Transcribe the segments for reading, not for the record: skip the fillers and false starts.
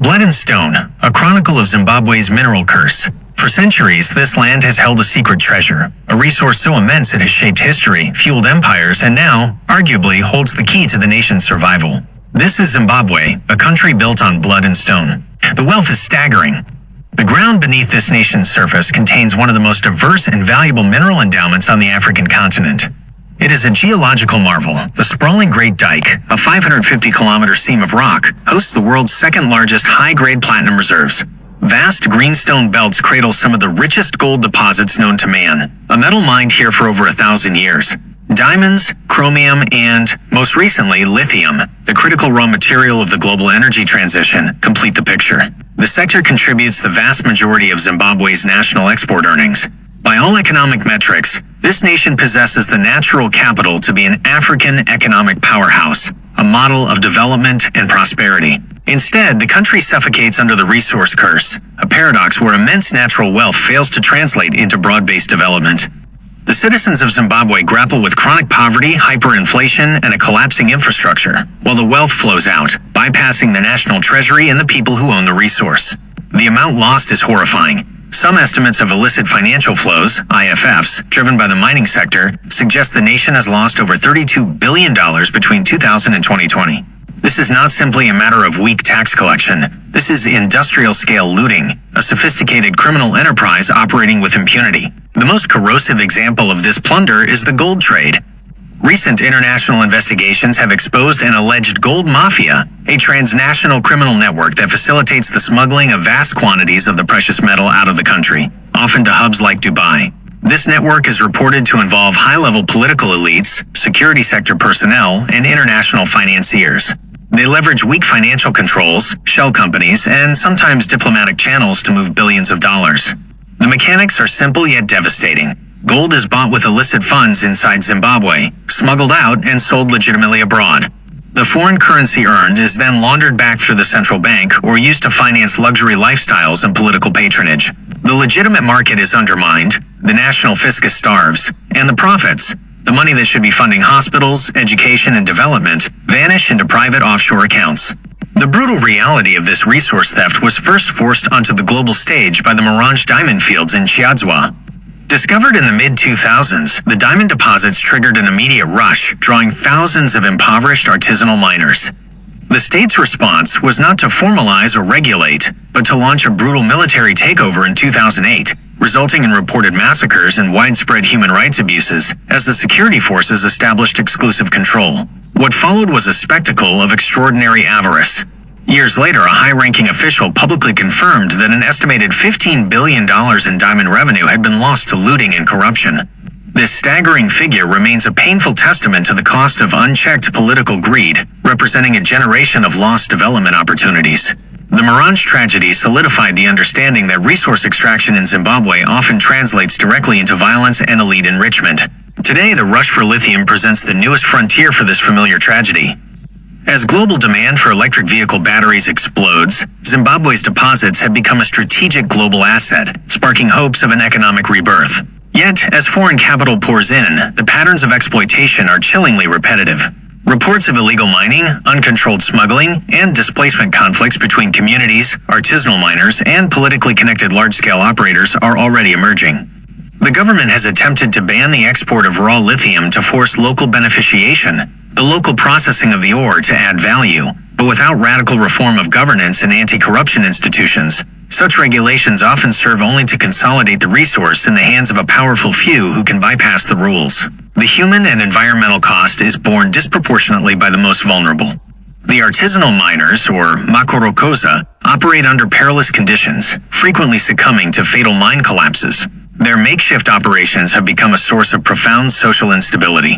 Blood and Stone, a chronicle of Zimbabwe's mineral curse. For centuries, this land has held a secret treasure, a resource so immense it has shaped history, fueled empires, and now, arguably, holds the key to the nation's survival. This is Zimbabwe, a country built on blood and stone. The wealth is staggering. The ground beneath this nation's surface contains one of the most diverse and valuable mineral endowments on the African continent. It is a geological marvel. The sprawling Great Dyke, a 550-kilometer seam of rock, hosts the world's second-largest high-grade platinum reserves. Vast greenstone belts cradle some of the richest gold deposits known to man, a metal mined here for over 1,000 years. Diamonds, chromium, and, most recently, lithium, the critical raw material of the global energy transition, complete the picture. The sector contributes the vast majority of Zimbabwe's national export earnings. By all economic metrics, this nation possesses the natural capital to be an African economic powerhouse, a model of development and prosperity. Instead, the country suffocates under the resource curse, a paradox where immense natural wealth fails to translate into broad-based development. The citizens of Zimbabwe grapple with chronic poverty, hyperinflation, and a collapsing infrastructure, while the wealth flows out, bypassing the national treasury and the people who own the resource. The amount lost is horrifying. Some estimates of illicit financial flows, IFFs, driven by the mining sector, suggest the nation has lost over $32 billion between 2000 and 2020. This is not simply a matter of weak tax collection. This is industrial-scale looting, a sophisticated criminal enterprise operating with impunity. The most corrosive example of this plunder is the gold trade. Recent international investigations have exposed an alleged gold mafia, a transnational criminal network that facilitates the smuggling of vast quantities of the precious metal out of the country, often to hubs like Dubai. This network is reported to involve high-level political elites, security sector personnel, and international financiers. They leverage weak financial controls, shell companies, and sometimes diplomatic channels to move billions of dollars. The mechanics are simple yet devastating. Gold is bought with illicit funds inside Zimbabwe, smuggled out and sold legitimately abroad. The foreign currency earned is then laundered back through the central bank or used to finance luxury lifestyles and political patronage. The legitimate market is undermined, the national fiscus starves, and the profits, the money that should be funding hospitals, education, and development, vanish into private offshore accounts. The brutal reality of this resource theft was first forced onto the global stage by the Morange diamond fields in Chiadzwa. Discovered in the mid-2000s, the diamond deposits triggered an immediate rush, drawing thousands of impoverished artisanal miners. The state's response was not to formalize or regulate, but to launch a brutal military takeover in 2008, resulting in reported massacres and widespread human rights abuses as the security forces established exclusive control. What followed was a spectacle of extraordinary avarice. Years later, a high-ranking official publicly confirmed that an estimated $15 billion in diamond revenue had been lost to looting and corruption. This staggering figure remains a painful testament to the cost of unchecked political greed, representing a generation of lost development opportunities. The Morange tragedy solidified the understanding that resource extraction in Zimbabwe often translates directly into violence and elite enrichment. Today, the rush for lithium presents the newest frontier for this familiar tragedy. As global demand for electric vehicle batteries explodes, Zimbabwe's deposits have become a strategic global asset, sparking hopes of an economic rebirth. Yet, as foreign capital pours in, the patterns of exploitation are chillingly repetitive. Reports of illegal mining, uncontrolled smuggling, and displacement conflicts between communities, artisanal miners, and politically connected large-scale operators are already emerging. The government has attempted to ban the export of raw lithium to force local beneficiation, the local processing of the ore to add value, but without radical reform of governance and anti-corruption institutions. Such regulations often serve only to consolidate the resource in the hands of a powerful few who can bypass the rules. The human and environmental cost is borne disproportionately by the most vulnerable. The artisanal miners, or makorokosa, operate under perilous conditions, frequently succumbing to fatal mine collapses. Their makeshift operations have become a source of profound social instability.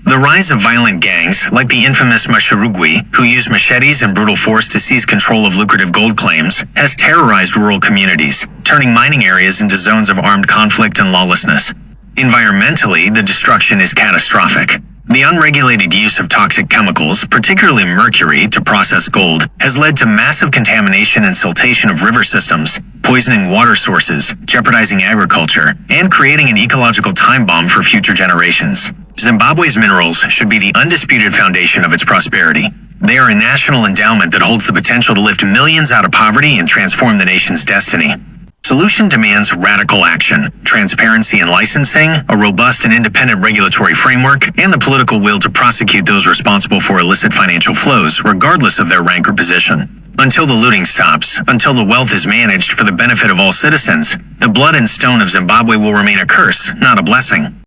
The rise of violent gangs, like the infamous Mashurugwi, who use machetes and brutal force to seize control of lucrative gold claims, has terrorized rural communities, turning mining areas into zones of armed conflict and lawlessness. Environmentally, the destruction is catastrophic. The unregulated use of toxic chemicals, particularly mercury, to process gold, has led to massive contamination and siltation of river systems, poisoning water sources, jeopardizing agriculture, and creating an ecological time bomb for future generations. Zimbabwe's minerals should be the undisputed foundation of its prosperity. They are a national endowment that holds the potential to lift millions out of poverty and transform the nation's destiny. Solution demands radical action, transparency in licensing, a robust and independent regulatory framework, and the political will to prosecute those responsible for illicit financial flows, regardless of their rank or position. Until the looting stops, until the wealth is managed for the benefit of all citizens, the blood and stone of Zimbabwe will remain a curse, not a blessing.